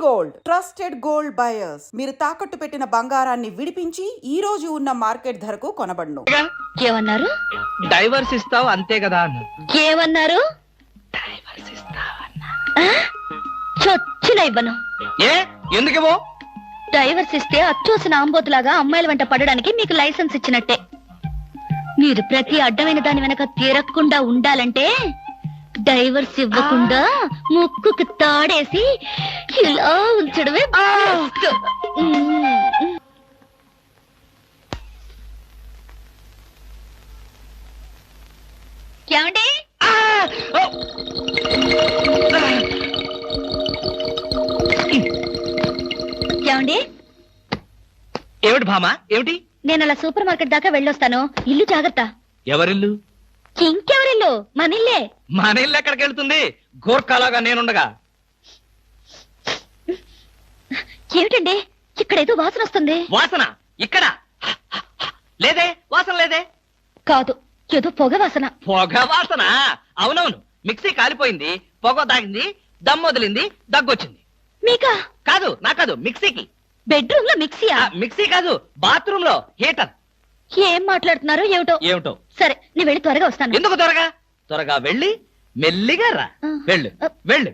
Gold trusted gold buyers మీరు తాకట్టు పెట్టిన బంగారాన్ని విడిపించి ఈ రోజు ఉన్న మార్కెట్ ధరకు కొనబడును. ఏమన్నారు? డైవర్స్ ఇస్తావు అంతే కదా అన్న. ఏమన్నారు? డైవర్స్ ఇస్తావన్నా. చొచ్చిన ఇవ్వను. ఏ ఎందుకేమో? డైవర్స్ ఇస్తే అచ్చోసిన ఆంబోతులాగా అమ్మాయిల వెంట పడడానికి మీకు లైసెన్స్ ఇచ్చినట్టే. మీరు ప్రతి అడ్డమైన దాని వెనక తిరగకుండా ఉండాలంటే డైవర్స్ ఇవ్వకుండా ముక్కుకు తాడేసి ఇలా ఉంచడమే బెస్ట్. ఏమండి? ఏమండి? ఏమిటి భామా ఏమిటి? నేను అలా సూపర్ మార్కెట్ దాకా వెళ్ళొస్తాను. ఇల్లు జాగ్రత్త. ఎవరిల్లు? ఇంకెవరిల్లు? మన ఇల్లే. మన ఇల్లు ఎక్కడికి వెళ్తుంది? గోర్ఖాలాగా నేనుండగా. ఏమిటండి ఇక్కడేదో వాసన వస్తుంది? వాసన ఇక్కడ లేదే, వాసన లేదే. కాదు, ఏదో పొగ వాసన. పొగ వాసన? అవునవును, మిక్సీ కాలిపోయింది, పొగ తాగింది, దమ్ వదిలింది, దగ్గొచ్చింది. మీకా? కాదు నా కాదు, మిక్సీకి. బెడ్రూమ్ లో మిక్సీయా? మిక్సీ కాదు, బాత్రూమ్ లో హీటర్. ఏం మాట్లాడుతున్నారు ఏమిటో? ఏమిటో? సరే నేను వెళ్ళి త్వరగా వస్తాను. ఎందుకు త్వరగా? త్వరగా వెళ్ళి మెల్లిగా రా. వెళ్ళు వెళ్ళు.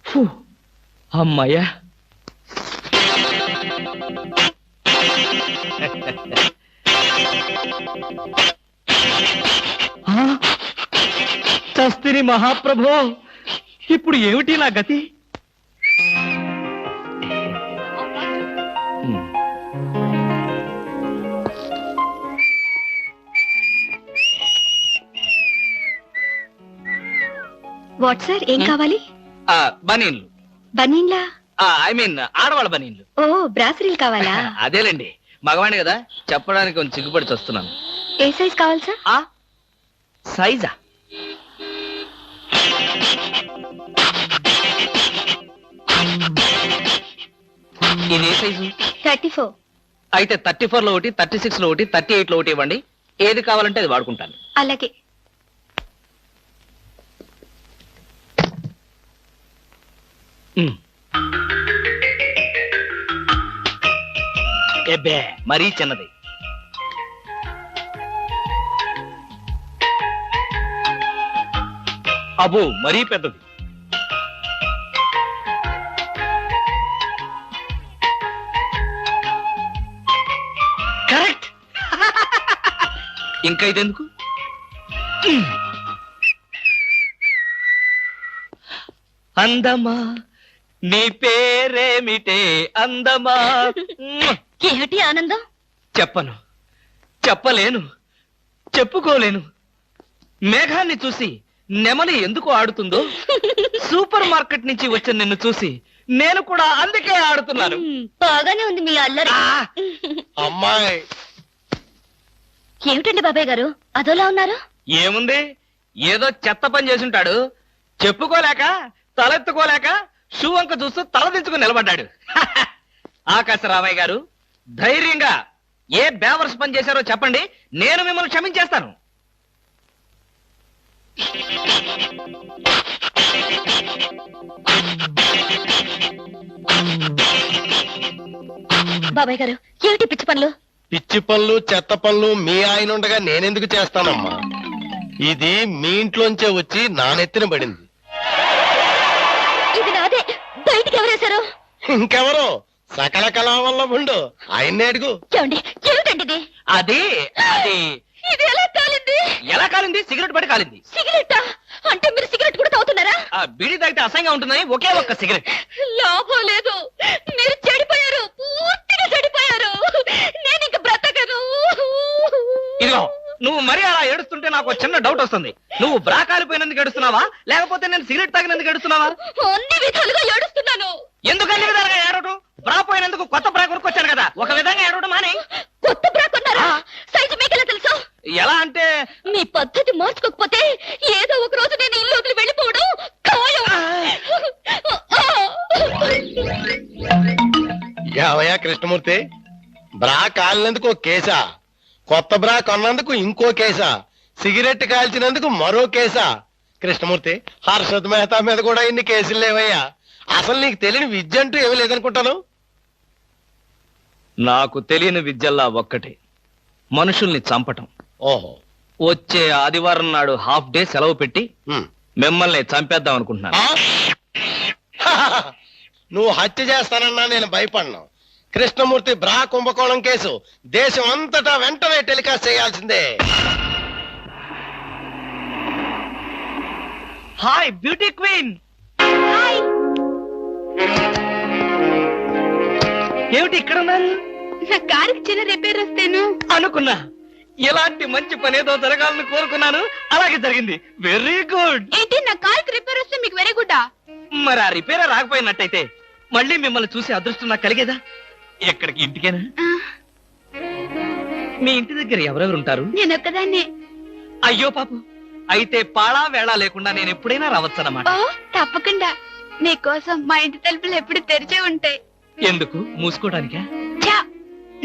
ఫు, అమ్మయ్యా. చస్తిని మహాప్రభో, ఇప్పుడు ఏమిటి నా గతి? వాట్ సార్, ఏం కావాలి? బనీన్లు. బనీన్లా? ఐ మీన్ ఆడవాళ్ళ బనీన్లు. ఓ, బ్రాసరీలు కావాలా? అదేలేండి, మగవాణి కదా, చెప్పడానికి కొంచెం సిగ్గుపడి వస్తున్నాను. ఏ సైజ్ కావాలి సార్? సైజా? ఇది ఏ సైజు? 34. అయితే 34 లో ఒకటి, 36 లో ఒకటి, 38 లో ఒకటి ఇవ్వండి. ఏది కావాలంటే అది వాడుకుంటాను. అలాగే. ఎబ్బే, మరీ చిన్నది. అబ్బో, మరీ పెద్దది. కరెక్ట్. ఇంకా ఇదెందుకు? అందమా నీ పేరేమిటే అందమా? ఏమిటి ఆనందం? చెప్పను, చెప్పలేను, చెప్పుకోలేను. మేఘాన్ని చూసి నెమలి ఎందుకు ఆడుతుందో, సూపర్ మార్కెట్ నుంచి వచ్చిన నిన్ను చూసి నేను కూడా అందుకే ఆడుతున్నాను. బాగానే ఉంది మీ అల్లరి. అమ్మాయి, ఏమిటండి బాబాయ్ గారు అదోలా ఉన్నారు? ఏముంది, ఏదో చెత్త పని చేసుంటాడు, చెప్పుకోలేక తలెత్తుకోలేక షూ వంక చూస్తూ తలదించుకుని నిలబడ్డాడు. ఆకాశరామయ్య గారు, ధైర్యంగా ఏ బేవర్స్ పని చేశారో చెప్పండి, నేను మిమ్మల్ని క్షమించేస్తాను. బాబాయ్ గారు, ఏమిటి పిచ్చి పనులు? పిచ్చి పనులు చెత్త పనులు మీ ఆయన ఉండగా నేనెందుకు చేస్తానమ్మా? ఇది మీ ఇంట్లోంచే వచ్చి నా నెత్తిన పడింది. ఇది నాదే, బయటికి ఎవరేశారు? ఇంకెవరో సకల కళా వల్ల ఉండు, ఆయన్నే అడుగు. ఏమండి, ఏమిటండి ఇది? అది అది ఇది ఎలా కాలింది? ఎలా కాలింది? సిగరెట్ పడి కాలింది. సిగరెట్టా? అంటే మీరు సిగరెట్ కూడా తాగుతున్నారా? బీడీ తాగితే అసహ్యంగా ఉంటుందని ఒకే ఒక్క సిగరెట్. లాభం లేదు, మీరు చెడిపోయారు, పూర్తిగా చెడిపోయారు. నేను ఇంక బ్రతకను. ఇదిగో, నువ్వు మరీ అలా ఏడుస్తుంటే నాకు చిన్న డౌట్ వస్తుంది. నువ్వు బ్రా కాలిపోయినందుకు ఏడుస్తున్నావా, లేకపోతే నేను సిగరెట్ తాగినందుకు ఏడుస్తున్నావా? అన్ని విధాలుగా ఏడుస్తున్నాను. ఎందుకు అన్ని విధాలుగా ఏడవటం? బ్రా పోయినందుకు కొత్త బ్రా కొనుక్కొచ్చాను కదా, ఒక విధంగా ఏడవడం మాని. కొత్త బ్రా కొన్నారా? సైజు మీకెలా తెలుసు? ఎలా అంటే, మీ పద్ధతి మార్చుకోకపోతే ఏదో ఒక రోజు నేను ఇల్లు వదిలి వెళ్ళిపోవడం ఖాయం. ఏవయ్యా కృష్ణమూర్తి, బ్రా కాలినందుకు ఒక కేసా, కొత్త బ్రా కొన్నందుకు ఇంకో కేసా, సిగరెట్ కాల్చినందుకు మరో కేసా? కృష్ణమూర్తి, హర్షద్ మెహతా మీద కూడా ఇన్ని కేసులు లేవయ్యా. అసలు నీకు తెలియని విద్య అంటూ ఏమీ లేదనుకుంటాను. నాకు తెలియని విద్యల్లా ఒక్కటే, మనుషుల్ని చంపటం. ఓహో. వచ్చే ఆదివారం నాడు హాఫ్ డే సెలవు పెట్టి ఉమ్. మిమ్మల్ని చంపేద్దాం అనుకుంటున్నాను. ఆ? నువ్వు హత్య చేస్తానన్నా నేను భయపడను. కృష్ణమూర్తి బ్రా కుంభకోణం కేసు దేశం అంతటా వెంటనే టెలికాస్ట్ చేయాల్సిందే. Hi beauty queen. ఏమిటి ఇక్కడ ఉన్నారు? నా కారుకి చిన్న రిపేర్ వస్తేను అనుకున్నా ఇలాంటి మంచి పని ఏదో జరగాలని కోరుకున్నాను, అలాగే జరిగింది. Very good. ఏంటి నా కారుకి రిపేర్ వస్తే మీకు వెరీ గుడ్? మరి ఆ రిపేర్ రాకపోయినట్టయితే మళ్ళీ మిమ్మల్ని చూసి అదృష్టం నాకు కలిగేదా? ఎక్కడికి? ఇంటికేనా? మీ ఇంటి దగ్గర ఎవరెవరు ఉంటారు? నేను ఒక్కదాన్నే. అయ్యో పాపం, అయితే పాళా వేళ లేకుండా నేను ఎప్పుడైనా రావచ్చన్నమాట. ఓ తప్పకుండా. మీకోసం మా ఇంటి తలుపులు ఎప్పుడు తెరిచే ఉంటాయి. ఎందుకు? మూసుకోవడానికా? ఛా,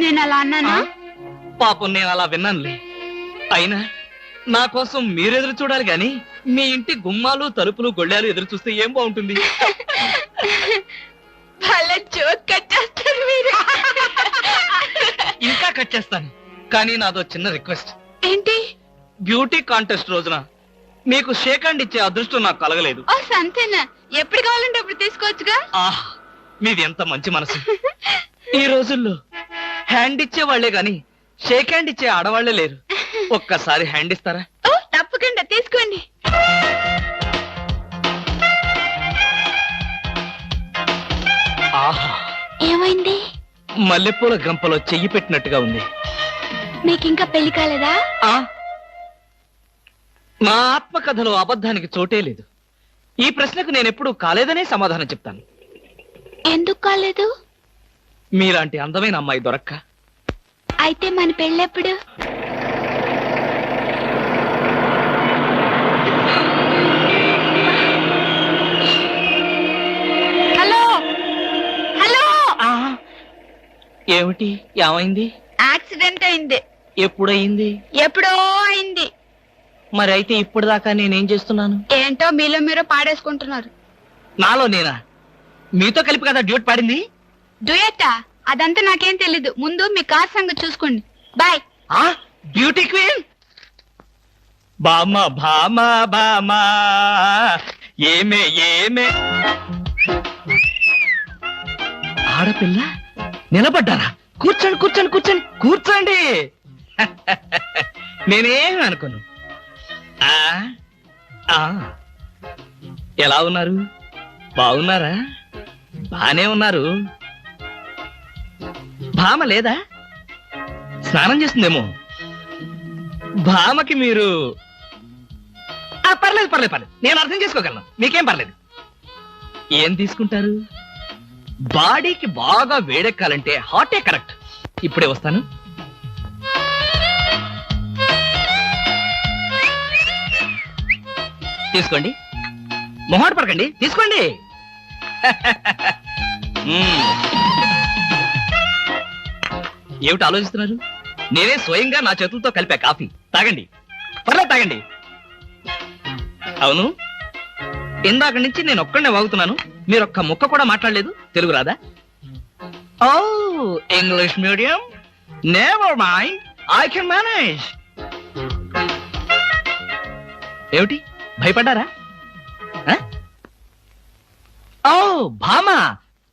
నేను అలా అన్నానా? పాపం నేను అలా విన్నానులే. అయినా నా కోసం మీరెదురు చూడాలి గాని మీ ఇంటి గుమ్మాలు తలుపులు గొళ్ళాలు ఎదురు చూస్తే ఏం బాగుంటుంది? భలే జోక్ కట్ చేస్తారు మీరు. ఇంకా కట్ చేస్తాను, కానీ నాదో చిన్న రిక్వెస్ట్. ఏంటి? బ్యూటీ కాంటెస్ట్ రోజున మీకు షేక్ హ్యాండ్ ఇచ్చే అదృష్టం నాకు కలగలేదు. ఓ సంతేనా? ఎప్పుడు కావాలంటే అప్పుడు తీసుకోవచ్చుగా. ఆహ్, మీది ఎంత మంచి మనసు. ఈ రోజుల్లో హ్యాండ్ ఇచ్చే వాళ్లే గాని షేక్ హ్యాండ్ ఇచ్చే ఆడవాళ్లే లేరు. ఒక్కసారి హ్యాండ్ ఇస్తారా? ఓ తప్పకుండా తీసుకోండి. ఆహా, ఏమైంది? మల్లెపూల గంపలో చెయ్యి పెట్టినట్టుగా ఉంది. మీకింకా పెళ్లి కాలేదా? ఆ, నా ఆత్మకథలో అబద్ధానికి చోటే లేదు. ఈ ప్రశ్నకు నేనెప్పుడు కాలేదనే సమాధానం చెప్తాను. ఎందుకు కాలేదు? మీలాంటి అందమైన అమ్మాయి దొరక్క. అయితే మన పెళ్ళెప్పుడు? Hello hello. ఏమిటి? ఏమైంది? యాక్సిడెంట్ అయింది. ఎప్పుడయింది? ఎప్పుడో అయింది. మరి అయితే ఇప్పుడు దాకా నేనేం చేస్తున్నాను? ఏంటో మీలో మీరు పాడేసుకుంటున్నారు. నాలో నేనా? మీతో కలిపి కదా డ్యూట్ పాడింది. డ్యూయట్టా? అదంతా నాకేం తెలీదు. ముందు మీ కార్ సంగతి చూసుకోండి. బాయ్. ఆ బ్యూటీ క్వీన్. బామా బామా బామా ఏమే ఏమే. ఆడపిల్ల నిలబడ్డారా? కూర్చోండి కూర్చోండి కూర్చోండి కూర్చోండి. నేనేం అనుకోను. ఆ ఆ ఎలా ఉన్నారు? బాగున్నారా? బానే ఉన్నారు. భామ లేదా? స్నానం చేస్తుందేమో. భామకి మీరు పర్లేదు పర్లేదు పర్లేదు, నేను అర్థం చేసుకోగలను. మీకేం పర్లేదు. ఏం తీసుకుంటారు? బాడీకి బాగా వేడెక్కాలంటే హాటే కరెక్ట్. ఇప్పుడే వస్తాను. తీసుకోండి, మొహాట పడకండి, తీసుకోండి. ఏమిటి ఆలోచిస్తున్నారు? నేనే స్వయంగా నా చేతులతో కలిపా కాఫీ. తాగండి, పర్లేదు తాగండి. అవును, ఇందాక నుంచి నేను ఒక్కడనే వాగుతున్నాను, మీరొక్క ముక్క కూడా మాట్లాడలేదు. తెలుగు రాదా? ఓ English medium. Never mind, I can manage. ఏమిటి భయపడ్డారా? ఓ భామా,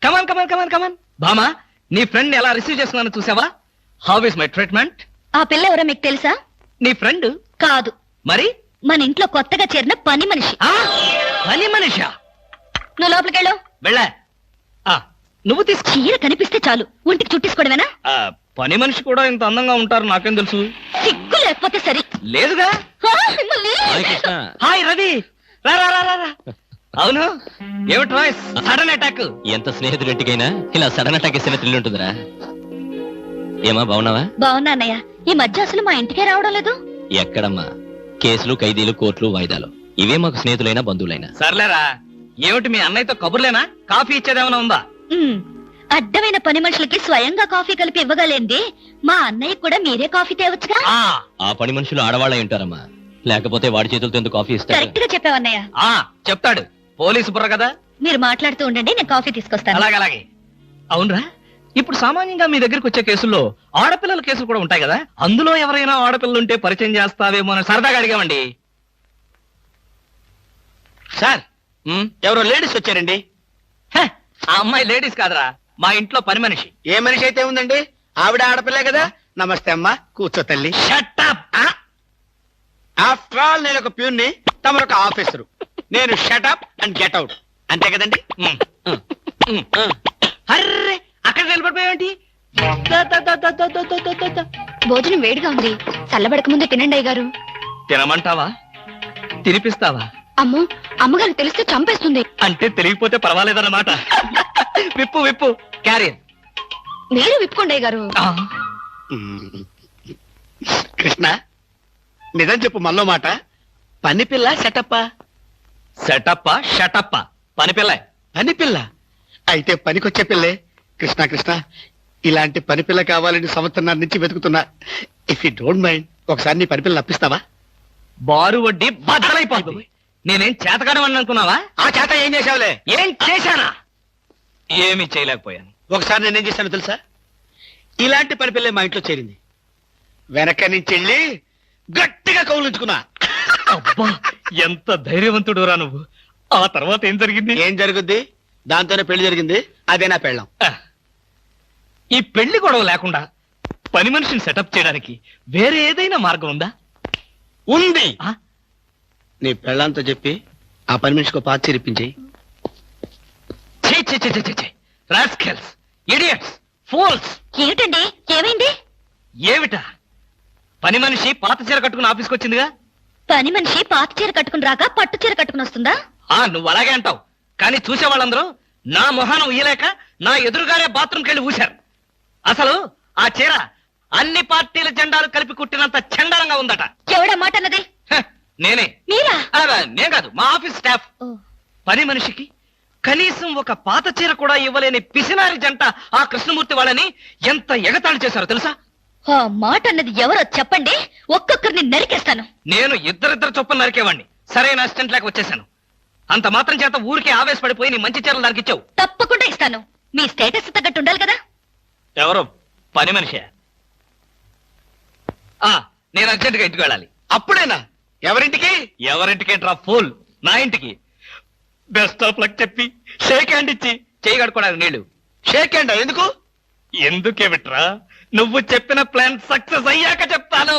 కమాన్ కమాన్ కమాన్ కమాన్. భామా, నీ ఫ్రెండ్ ఎలా రిసీవ్ చేస్తున్నానో చూసావా? How is my treatment? ఆ పిల్ల ఎవరో మీకు తెలుసా? నీ ఫ్రెండ్ కాదు, మరి మన ఇంట్లో కొత్తగా చేరిన పని మనిషి. పని మనిషా? నువ్వు లోపలికెళ్ళు. వెళ్ళా. నువ్వు తీసుకో. చీర కనిపిస్తే చాలు ఒంటికి చుట్టేసుకోవడమేనా? పని మనిషి కూడా ఇంత అందంగా ఉంటారు నాకేం తెలుసు. సిగ్గు లేకపోతే సరి. లేదుగా. మిమ్మల్ని. హాయ్ రవి, రా రా రా రా. అవును, ఏమిటి వాయిస్? Sudden attack. ఎంత స్నేహితుడింటికైనా ఇలా సడన్ అటాక్ ఇస్తే థ్రిల్ ఉంటుందిరా. ఏమా బాగున్నావా? బాగున్నా అన్నయ్య. ఈ మధ్య అసలు మా ఇంటికే రావడం లేదు. ఎక్కడమ్మా? కేసులు, ఖైదీలు, కోర్టులు, వాయిదాలు ఇవే మాకు స్నేహితులైనా బంధువులైనా. సర్లేరా. ఏమిటి మీ అన్నయ్యతో కబుర్లేనా? కాఫీ ఇచ్చేదేమైనా ఉందా? అడ్డమైన పని మనుషులకి స్వయంగా కాఫీ కలిపి ఇవ్వగలేంది మా అన్నయ్య కూడా మీరే కాఫీ తేవచ్చుగా. ఆ పని మనుషులు ఆడవాళ్ళై ఉంటారమ్మా, లేకపోతే వాడి చేతులతో ఎందుకు కాఫీ ఇస్తారు? కరెక్ట్ గా చెప్పావన్నయ్య. చెప్తాడు. పోలీసు బుర్ర కదా. మీరు మాట్లాడుతూ ఉండండి, నేను కాఫీ తీసుకొస్తాను. అలాగే అవునరా, ఇప్పుడు సామాన్యంగా మీ దగ్గరికి వచ్చే కేసుల్లో ఆడపిల్లల కేసులు కూడా ఉంటాయి కదా, అందులో ఎవరైనా ఆడపిల్లలు ఉంటే పరిచయం చేస్తావేమో అని సరదాగా అడిగామండి. సార్ ఎవరో లేడీస్ వచ్చారండి. హ, ఆ అమ్మాయి లేడీస్ కాదురా, మా ఇంట్లో పని మనిషి. ఏ మనిషి అయితే ఉందండి, ఆవిడ ఆడపిల్లే కదా. నమస్తే అమ్మా, కూర్చో తల్లి. Shut up! ఆఫ్టర్ ఆల్ నేను ఒక ప్యూన్ని, తమరు ఒక ఆఫీసరు. నేను షటప్ అండ్ గెట్ అవుట్, అంతే కదండి. అర్రే, అక్కడ నిలబడిపోయావేంటి? భోజనం వేడిగా ఉంది, చల్లబడక ముందే తినండి అయ్యగారు. తినమంటావా? తినిపిస్తావా? అమ్మో, అమ్మగారు తెలిస్తే చంపేస్తుంది. అంటే తెలియకపోతే పర్వాలేదన్నమాట. విప్పు విప్పు క్యారియర్. మీరు విప్పుకోండి అయ్యగారు. కృష్ణ, నిజం చెప్పు, మనలో మాట. పని పిల్ల సెటప్పా? సెటప్పా షటప్పా? పని పిల్ల. పని పిల్ల అయితే పనికొచ్చే పిల్లే. కృష్ణ కృష్ణ, ఇలాంటి పని పిల్ల కావాలని సంవత్సరం నుంచి వెతుకుతున్నా. ఇఫ్ యూ డోంట్ మైండ్, ఒకసారి నీ పని పిల్ల అప్పిస్తావా? బారు వడ్డీ బద్దలైపోతుంది. నేనేం చేతకాడమని అనుకున్నావా? ఆ చేత ఏం చేసావులే? ఏం చేశానా? ఏమీ చేయలేకపోయాను. ఒకసారి నేనేం చేశాను తెలుసా? ఇలాంటి పని పిల్లే మా ఇంట్లో చేరింది. వెనక నుంచి వెళ్ళి గట్టిగా కౌలించుకున్నా. అబ్బా, ఎంత ధైర్యవంతుడు రా నువ్వు. ఆ తర్వాత ఏం జరిగింది? ఏం జరుగుద్ది? దాంతోనే పెళ్లి జరిగింది. అదే నా పెళ్ళం. ఈ పెళ్లి గొడవ లేకుండా పని మనిషిని సెటప్ చేయడానికి వేరే ఏదైనా మార్గం ఉందా? ఉంది. ఆ? నీ పెళ్ళంతో చెప్పి ఆ పని మనిషికి పాత చేరిపించేయి. ఛీ, ఛీ, ఛీ, ఛీ, ఛీ, ఛీ. Rascals, idiots, fools. ఏమిటండి, ఏమైంది? ఏమిటా? పని మనిషి పాత చీర కట్టుకుని ఆఫీస్కి వచ్చిందిగా. పని మనిషి పాత చీర కట్టుకుని రాక పట్టు చీర కట్టుకుని వస్తుందా? నువ్వు అలాగే అంటావు, కానీ చూసే వాళ్ళందరూ నా మొహానం ఊయలేక నా ఎదురుగానే బాత్రూమ్కి వెళ్ళి ఊశారు. అసలు ఆ చీర అన్ని పార్టీల జెండాలు కలిపి కుట్టినంత చండాలంగా ఉందట. ఎవడా మాట అన్నది? హ, నేనే. మీరా? నేను కాదు, మా ఆఫీస్ స్టాఫ్. పని మనిషికి కనీసం ఒక పాత చీర కూడా ఇవ్వలేని పిసినారి జంట ఆ కృష్ణమూర్తి వాళ్ళని ఎంత ఎగతాళి చేశారో తెలుసా? ఆ మాట అన్నది ఎవరో చెప్పండి, ఒక్కొక్కరిని నరికేస్తాను. నేను ఇద్దరిద్దరు చొప్పున నరికేవాడిని. సరైన అసిస్టెంట్ లేక వచ్చేసాను. అంత మాత్రం చేత ఊరికే ఆవేశపడిపోయి నీ మంచి చీరలు నరికిచ్చావు. తప్పకుండా ఇస్తాను. మీ స్టేటస్ తగ్గట్టు ఉండాలి కదా. ఎవరో పని మనిషి. నేను అర్జెంటుగా ఇంటికి వెళ్ళాలి. అప్పుడేనా? ఎవరింటికి? ఎవరింటికేంట్రా ఫూల్? నా ఇంటికి. బెస్ట్ ఆఫ్ లక్ చెప్పి షేక్ హ్యాండ్ ఇచ్చి చేయి కడుకోవడానికి నీళ్లు. షేక్ హ్యాండ్ ఎందుకు? ఎందుకే విట్రా, నువ్వు చెప్పిన ప్లాన్ సక్సెస్ అయ్యాక చెప్తాను.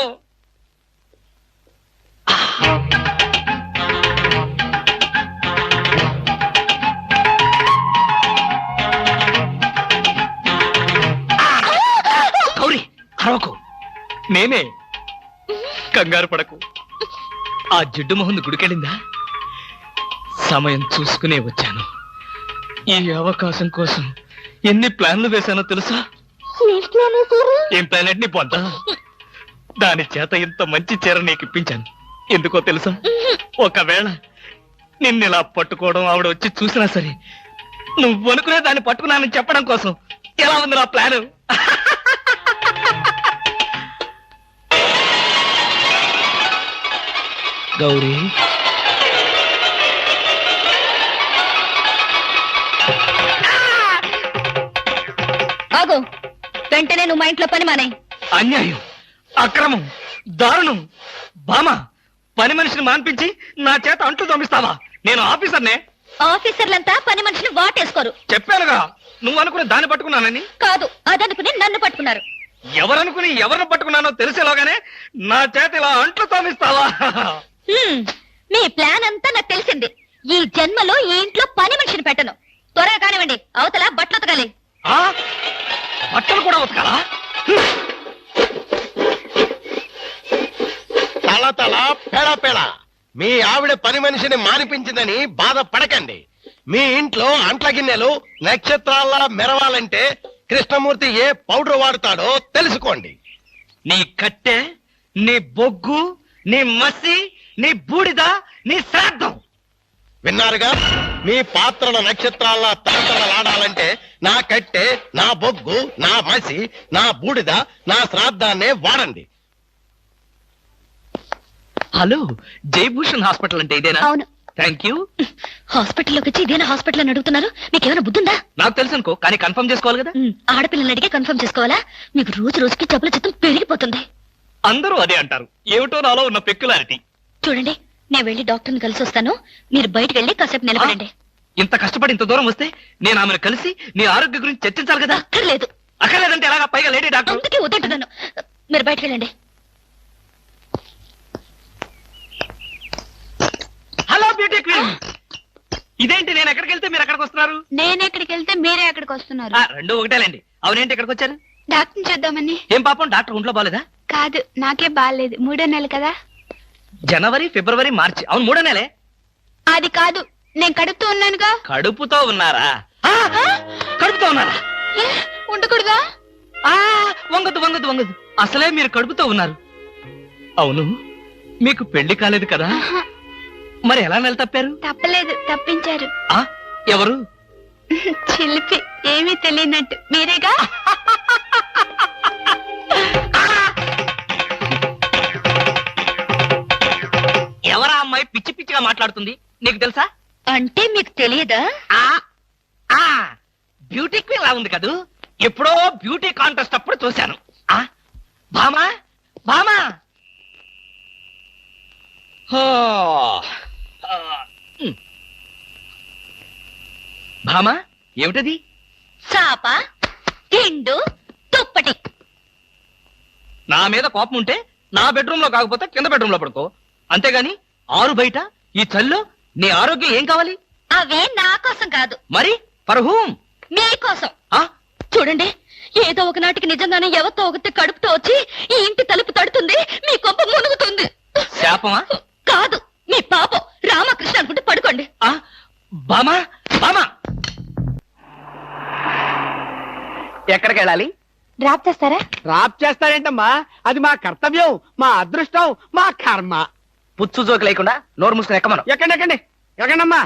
గౌరీ, అరవకు. నేనే. కంగారు పడకు. ఆ జిడ్డు మొహంది గుడికెళ్ళిందా? సమయం చూసుకునే వచ్చాను. ఈ అవకాశం కోసం ఎన్ని ప్లాన్లు వేశానో తెలుసా? ఏం ప్లాన్ అంటే నీ పొందా? దాని చేత ఇంత మంచి చీర నీకు ఇప్పించాను. ఎందుకో తెలుసా? ఒకవేళ నిన్నిలా పట్టుకోవడం ఆవిడ వచ్చి చూసినా సరే నువ్వు అనుకునే దాన్ని పట్టుకున్నానని చెప్పడం కోసం. ఎలా ఉంది నా ప్లాను? గౌరీ, ఆగు, వెంటనే నువ్వు మా ఇంట్లో పని మానే. అన్యాయం, అక్రమం, దారుణం. బామ, పని మనిషిని మాన్పించి నా చేత అంట్లు తోమిస్తావా? నేను ఆఫీసర్నే. ఆఫీసర్లంతా పని మనిషిని వాటేసుకోరు. చెప్పానుగా, నువ్వు అనుకునే దాన్ని పట్టుకున్నానని. కాదు, అదనుకుని నన్ను పట్టుకున్నారు. ఎవరనుకుని ఎవరిని పట్టుకున్నానో తెలిసేలోగానే నా చేత ఇలా అంట్లు తోమిస్తావా? మీ ప్లాన్ అంతా నాకు తెలిసింది. ఈ జన్మలో ఈ ఇంట్లో పని మనిషిని పెట్టను. త్వరగా కానివ్వండి, అవతల బట్టలు ఉతకాలి. బట్టలు కూడా ఉతకాలా? తల తల పెడ పెడ. మీ ఆవిడ పని మనిషిని మానిపించిందని బాధపడకండి. మీ ఇంట్లో అంట్ల గిన్నెలు నక్షత్రాల్లా మెరవాలంటే కృష్ణమూర్తి ఏ పౌడర్ వాడతాడో తెలుసుకోండి. నీ కట్టె, నీ బొగ్గు, నీ మసి, నీ బూడిద, నీ శ్రాద్ధం. విన్నారుగా? మీ పాత్రల నక్షత్రాల్లా తలతలలాడాలంటే నా కట్టె, నా బొగ్గు, నా మసి, నా బూడిద, నా శ్రాద్ధాన్నే వాడండి. హలో, జయభూషణ్ హాస్పిటల్ అంటే ఇదేనా? అవును, థ్యాంక్ యూ. హాస్పిటల్లోకి వచ్చి ఇదేనా హాస్పిటల్ అని అడుగుతున్నారు? మీకేమైనా బుద్ధుందా? నాకు తెలుసు అనుకో, కానీ కన్ఫర్మ్ చేసుకోవాలి కదా. ఆడపిల్లల్ని అడిగే కన్ఫర్మ్ చేసుకోవాలా? మీకు రోజు రోజుకి జబ్బుల చిత్తం పెరిగిపోతుంది. అందరూ అదే అంటారు. ఏమిటో నాలో ఉన్న పెక్యులారిటీ. చూడండి, నేను వెళ్ళి డాక్టర్ని కలిసి వస్తాను. మీరు బయటకు వెళ్ళి కాసేపు నిలబడండి. ఇంత కష్టపడి ఇంత దూరం వస్తే నేను ఆమెను కలిసి నీ ఆరోగ్య గురించి చర్చించాలి కదా. అక్కర్లేదు. అక్కర్లేదంటే ఎలాగా? పైగా లేడీ డాక్టర్. అందుకే వద్దంటున్నాను. మీరు బయటకు వెళ్ళండి. Hello beauty queen. ఇదేంటి, నేను ఎక్కడికి వెళ్తే మీరు ఎక్కడికి వస్తున్నారు? నేను ఎక్కడికి వెళ్తే మీరే ఎక్కడికి వస్తున్నారు. రెండు ఒకటేలేండి. అవునేంటి ఎక్కడికి వచ్చారు? డాక్టర్ చూద్దామని. ఏం పాపం, డాక్టర్ ఒంట్లో బాలేదా? కాదు, నాకే బాగాలేదు. 3వ నెల కదా. జనవరి, ఫిబ్రవరి, మార్చి. అవును, 3వ నెలే. అది కాదు, నేను కడుపుతూ ఉన్నానుగా. కడుపుతో ఉన్నారా? కడుపుతో ఉన్నారా? ఏ, ఉండకూడదా? వంగదు వంగదు వంగదు. అసలే మీరు కడుపుతో ఉన్నారు. అవును, మీకు పెళ్లి కాలేదు కదా. మరి ఎలా నెల తప్పారు? తప్పలేదు, తప్పించారు. ఎవరు? చిలిపి, ఏమీ తెలియనట్టు. మీరేగా. ఎవరా అమ్మాయి పిచ్చి పిచ్చిగా మాట్లాడుతుంది? నీకు తెలుసా? అంటే మీకు తెలియదా? బ్యూటీ క్వీన్ లా ఉంది కదూ. ఎప్పుడో బ్యూటీ కాంటెస్ట్ అప్పుడు చూశాను. భామా భామా. భామా, ఏమిటది? చాప, తిండు, దుప్పటి. నా మీద కోపం ఉంటే నా బెడ్రూమ్ లో కాకపోతే కింద బెడ్రూమ్ లో పడుకో. అంతేగాని ఆరు బయట ఈ చల్లో నీ ఆరోగ్యం ఏం కావాలి? అవే నా కోసం కాదు, మరి ఫర్ హూమ్? మీకోసం. చూడండి, ఏదో ఒకనాటికి నిజంగానే ఎవరితో ఒకటి కడుపుతో వచ్చి ఈ ఇంటి తలుపు తడుతుంది, మీ కొంప మునుగుతుంది. శాపమా? కాదు, మీ పాపం. రామకృష్ణ అనుకుంటే పడుకోండి. బామా బామా, ఎక్కడికి వెళ్ళాలి? డ్రాప్ చేస్తారా? డ్రాప్ చేస్తారేంటమ్మా? అది మా కర్తవ్యం, మా అదృష్టం, మా కర్మ. పుచ్చు జోకి లేకుండా నోరు మూసుకుని ఎక్కమను. ఎక్కండి ఎక్కండి ఎక్కండమ్మా.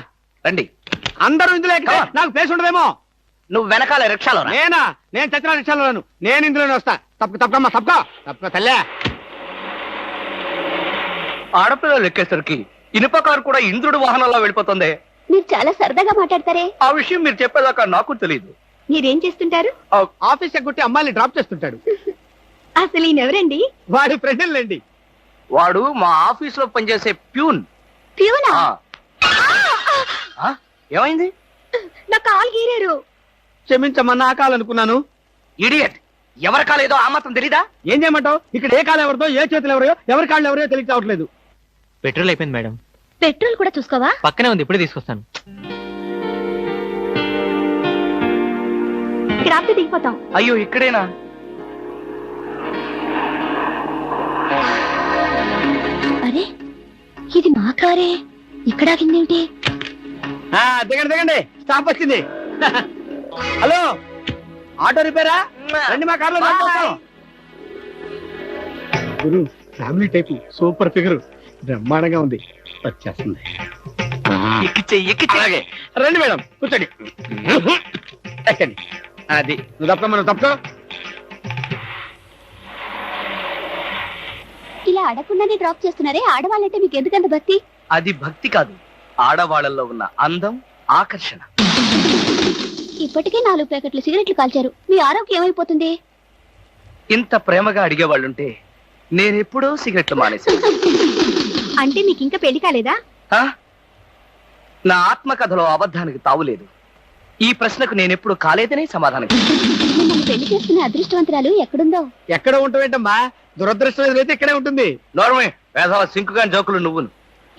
రండి. అందరూ ఇందులో ఎక్కితే నాకు ప్లేస్ ఉండదేమో. నువ్వు వెనకాల రిక్షాలో రా. నేనా? నేను చచ్చిన రిక్షాలోను. నేను ఇందులోనే వస్తా. తప్పకమ్మా, తప్పక తల్లే. ఆడపిల్లలు ఎక్కేసరికి ఇనుప కారు కూడా ఇంద్రుడు వాహనంలో వెళ్ళిపోతుంది. మీరు చాలా సరదాగా మాట్లాడతారే. ఆ విషయం మీరు చెప్పేదాకా నాకు తెలియదు. మీరేం చేస్తుంటారు? ఆఫీస్ ఎగ్గొట్టి అమ్మాయిని డ్రాప్ చేస్తుంటాడు. అసలు ఈయనెవరండి? వాడి ఫ్రెండ్లండి. వాడు మా ఆఫీస్ లో పనిచేసే ప్యూన్. ప్యూనా? ఏమైంది? నా కాలు గీరారు. క్షమించమ్మా, నా కాలనుకున్నాను. ఇడియట్, ఎవరి కాలేదో ఆ మాత్రం తెలీదా? ఏం చేయమంటావు? ఇక్కడ ఏ కాలు ఎవరితో, ఏ చేతులు ఎవరో, ఎవరి కాళ్ళు ఎవరో తెలియక రావట్లేదు. పెట్రోల్ అయిపోయింది మేడం. పెట్రోల్ కూడా చూసుకోవా? పక్కనే ఉంది, ఇప్పుడే తీసుకొస్తాను. ఇక్కడ ఆపితే దిగిపోతాం. అయ్యో, ఇక్కడేనా? అరే, ఇది మా కారే. ఇక్కడ ఆగిందేమిటి? దిగండి దిగండి, స్టాప్ వచ్చింది. హలో, ఆటో రిపేరా? రండి, మా కార్లో గురు. ఫ్యామిలీ టైప్, సూపర్ ఫిగర్, బ్రహ్మాండంగా ఉంది. వచ్చేస్తుంది. అలాగే రండి మేడం, కూర్చోండి. ఎక్కండి. అది నువ్వు తప్ప తప్ప. ఇలా అడగకుండానే డ్రాప్ చేస్తున్నారే, ఆడవాళ్ళంటే మీకు ఎందుకంత భక్తి? అది భక్తి కాదు, ఆడవాళ్ళల్లో ఉన్న అందం, ఆకర్షణ. ఇప్పటికే 4 ప్యాకెట్లు సిగరెట్లు కాల్చారు. మీ ఆరోగ్యం ఏమైపోతుంది? ఇంత ప్రేమగా అడిగేవాళ్ళుంటే నేనెప్పుడో సిగరెట్లు మానేశాను. అంటే మీకు ఇంకా పెళ్లి కాలేదా? నా ఆత్మకథలో అబద్ధానికి తావులేదు. ఈ ప్రశ్నకు నేనెప్పుడు కాలేదనే సమాధానం. మిమ్మల్ని పెళ్లి చేసుకునే అదృష్టవంతురాలు ఎక్కడుందో? ఎక్కడ ఉంటావేంటమ్మా? దురదృష్టం అయితే ఇక్కడే ఉంటుంది. నోర్మే, వేసవ సింకుగాని జోకులు నువ్వును.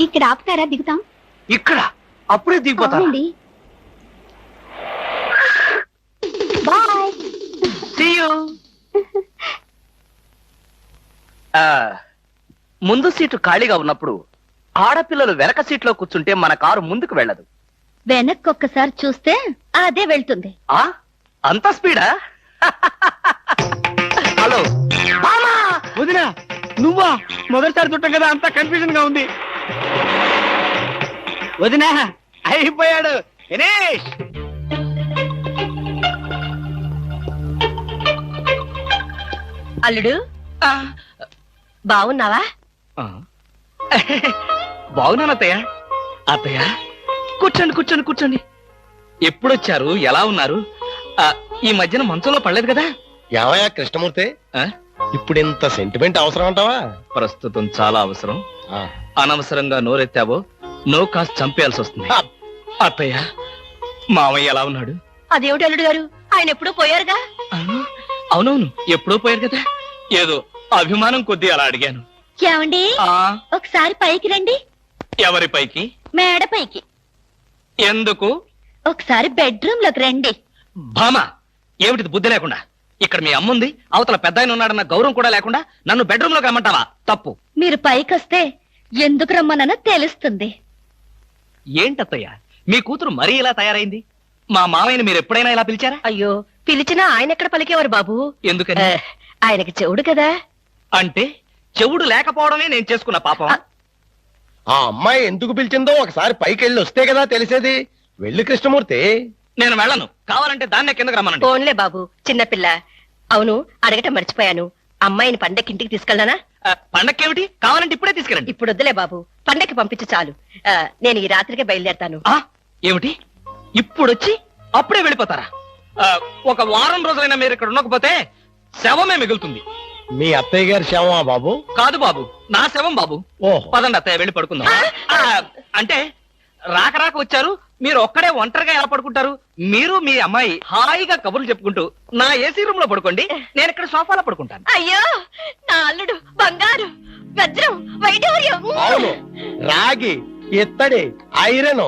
ఇక్కడ ఆపుతారా? దిగుతాం. ఇక్కడ అప్పుడే దిగిపోతా. అవునండి. బాయ్. See you. ముందు సీటు ఖాళీగా ఉన్నప్పుడు ఆడపిల్లలు వెనక సీట్లో కూర్చుంటే మన కారు ముందుకు వెళ్ళదు. వెనక్కి ఒక్కసారి చూస్తే అదే వెళ్తుంది. అంత స్పీడా? హలో వదినా, నువ్వా? మొదటిసారి చుట్టాం కదా, అంత కన్ఫ్యూజన్ గా ఉంది. వదినా, అయిపోయాడు. దినేష్, అల్లుడు బాగున్నావా? బాగున్నానత్తయ్య. అత్తయ్య కూర్చోండి కూర్చోండి కూర్చోండి. ఎప్పుడొచ్చారు? ఎలా ఉన్నారు? ఈ మధ్యన మంచంలో పడలేదు కదా? ఏమయ్యా కృష్ణమూర్తి, ఆ? ఇప్పుడు ఇంత సెంటిమెంట్ అవసరం అంటావా? ప్రస్తుతం చాలా అవసరం. అనవసరంగా నోరెత్తావో నో కాస్త చంపేయాల్సి వస్తుంది. అత్తయ్య, మామయ్య ఎలా ఉన్నాడు? అదేమిటి అల్లుడు గారు, ఆయన ఎప్పుడూ పోయారుగా. అవునవును, ఎప్పుడో పోయారు కదా. ఏదో అభిమానం కొద్దీ అలా అడిగాను. ఏమండి, ఆ ఒకసారి పైకి రండి. ఎవరి పైకి? మేడ పైకి. ఎందుకు? ఒకసారి బెడ్రూమ్ లోకి రండి. భామ, ఏమిటిది బుద్ధి లేకుండా? ఇక్కడ మీ అమ్ముంది, అవతల పెద్ద ఆయన ఉన్నాడన్న గౌరవం కూడా లేకుండా నన్ను బెడ్రూమ్ లోకి రమ్మంటావా? తప్పు. మీరు పైకొస్తే ఎందుకు రమ్మనో తెలుస్తుంది. ఏంటత్తయ్య, మీ కూతురు మరీ ఇలా తయారైంది? మా మామయ్యని మీరు ఎప్పుడైనా ఇలా పిలిచారా? అయ్యో, పిలిచినా ఆయన ఎక్కడ పలికేవారు బాబు? ఎందుకని? ఆయనకి చెవుడు కదా. అంటే చెవుడు లేకపోవడమే నేను చేసుకున్న పాపం. ఆ అమ్మాయి ఎందుకు పిలిచిందో ఒకసారి పైకి వెళ్ళి వస్తే కదా తెలిసేది. వెళ్ళి కృష్ణమూర్తి. నేను వెళ్ళను. కావాలంటే దాన్నే కిందకి రమ్మనండి. ఫోన్లే బాబు, చిన్నపిల్ల. అవును, అడగటం మర్చిపోయాను. అమ్మాయిని పండక్కి ఇంటికి తీసుకెళ్ళనా? పండక్కేమిటి? కావాలంటే ఇప్పుడే తీసుకెళ్ళండి. ఇప్పుడు వద్దులే బాబు, పండక్కి పంపించు చాలు. నేను ఈ రాత్రికే బయలుదేరతాను. ఏమిటి ఇప్పుడొచ్చి అప్పుడే వెళ్ళిపోతారా? ఒక వారం రోజులైనా మీరు ఇక్కడ ఉండకపోతే శవమే మిగులుతుంది. మీ అత్తయ్య గారి శవమా బాబు? కాదు బాబు, నా శవం బాబు. ఓహో. పదండి అత్తయ్య, వెళ్ళి పడుకుందాం. అంటే రాక రాక వచ్చారు, మీరు ఒక్కడే ఒంటరిగా ఎలా పడుకుంటారు? మీరు మీ అమ్మాయి హాయిగా కబుర్లు చెప్పుకుంటూ నా ఏసీ రూమ్ లో పడుకోండి, నేను ఇక్కడ సోఫాలో పడుకుంటాను. అయ్యో, నా అల్లుడు బంగారు, వజ్రం, వైఢూర్యం. అవును, రాగి, ఇత్తడి, ఐరన్.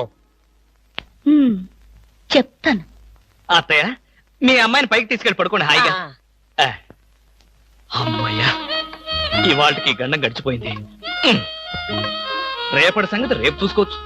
చెప్తాను. అత్తయ్య, మీ అమ్మాయిని పైకి తీసుకెళ్ళి పడుకోండి హాయిగా. ఆ. అమ్మయ్యా, ఇవాళకి గండం గడిచిపోయింది. రేపటి సంగతి రేపు చూసుకోవచ్చు.